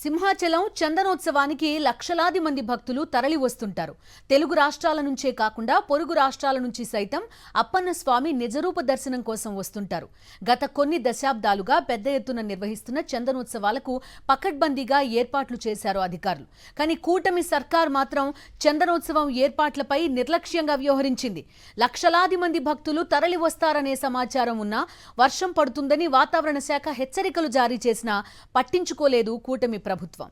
సింహాచలం చందనోత్సవానికి లక్షలాది మంది భక్తులు తరలి వస్తుంటారు. తెలుగు రాష్ట్రాల నుంచే కాకుండా పొరుగు రాష్ట్రాల నుంచి సైతం అప్పన్న స్వామి నిజరూప దర్శనం కోసం వస్తుంటారు. గత కొన్ని దశాబ్దాలుగా పెద్ద ఎత్తున నిర్వహిస్తున్న చందనోత్సవాలకు పకడ్బందీగా ఏర్పాట్లు చేశారు అధికారులు. కానీ కూటమి సర్కార్ మాత్రం చందనోత్సవం ఏర్పాట్లపై నిర్లక్ష్యంగా వ్యవహరించింది. లక్షలాది మంది భక్తులు తరలి వస్తారనే సమాచారం ఉన్నా వర్షం పడుతుందని వాతావరణ శాఖ హెచ్చరికలు జారీ చేసినా పట్టించుకోలేదు కూటమి ప్రభుత్వం.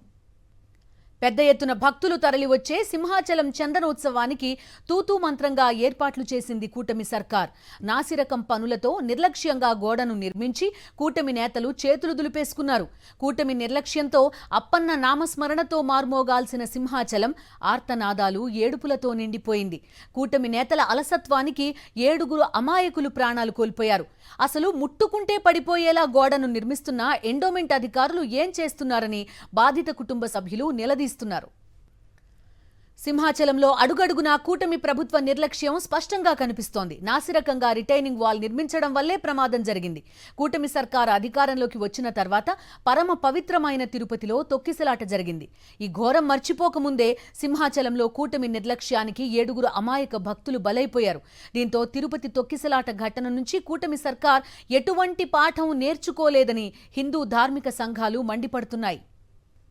పెద్ద ఎత్తున భక్తులు తరలివచ్చే సింహాచలం చందనోత్సవానికి తూతూ మంత్రంగా ఏర్పాట్లు చేసింది కూటమి సర్కార్. నాసిరకం పనులతో నిర్లక్ష్యంగా గోడను నిర్మించి కూటమి నేతలు చేతులు దులిపేసుకున్నారు. కూటమి నిర్లక్ష్యంతో అప్పన్న నామస్మరణతో మార్మోగాల్సిన సింహాచలం ఆర్తనాదాలు ఏడుపులతో నిండిపోయింది. కూటమి నేతల అలసత్వానికి 7 అమాయకులు ప్రాణాలు కోల్పోయారు. అసలు ముట్టుకుంటే పడిపోయేలా గోడను నిర్మిస్తున్న ఎండోమెంట్ అధికారులు ఏం చేస్తున్నారని బాధిత కుటుంబ సభ్యులు నిలదీస్తున్నారు. సింహాచలంలో అడుగడుగునా కూటమి ప్రభుత్వ నిర్లక్ష్యం స్పష్టంగా కనిపిస్తోంది. నాసిరకంగా రిటైనింగ్ వాల్ నిర్మించడం వల్లే ప్రమాదం జరిగింది. కూటమి సర్కార్ అధికారంలోకి వచ్చిన తర్వాత పరమ పవిత్రమైన తిరుపతిలో తొక్కిసలాట జరిగింది. ఈ ఘోరం మర్చిపోకముందే సింహాచలంలో కూటమి నిర్లక్ష్యానికి 7 అమాయక భక్తులు బలైపోయారు. దీంతో తిరుపతి తొక్కిసలాట ఘటన నుంచి కూటమి సర్కార్ ఎటువంటి పాఠం నేర్చుకోలేదని హిందూ ధార్మిక సంఘాలు మండిపడుతున్నాయి.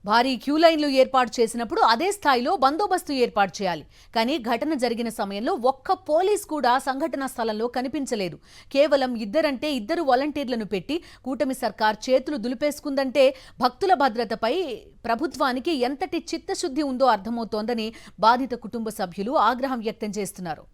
భారీ క్యూలైన్లు ఏర్పాటు చేసినప్పుడు అదే స్థాయిలో బందోబస్తు ఏర్పాటు చేయాలి. కానీ ఘటన జరిగిన సమయంలో ఒక్క పోలీస్ కూడా సంఘటనా స్థలంలో కనిపించలేదు. కేవలం 2 వాలంటీర్లను పెట్టి కూటమి సర్కార్ చేతులు దులిపేసుకుందంటే భక్తుల భద్రతపై ప్రభుత్వానికి ఎంతటి చిత్తశుద్ధి ఉందో అర్థమవుతోందని బాధిత కుటుంబ సభ్యులు ఆగ్రహం వ్యక్తం చేస్తున్నారు.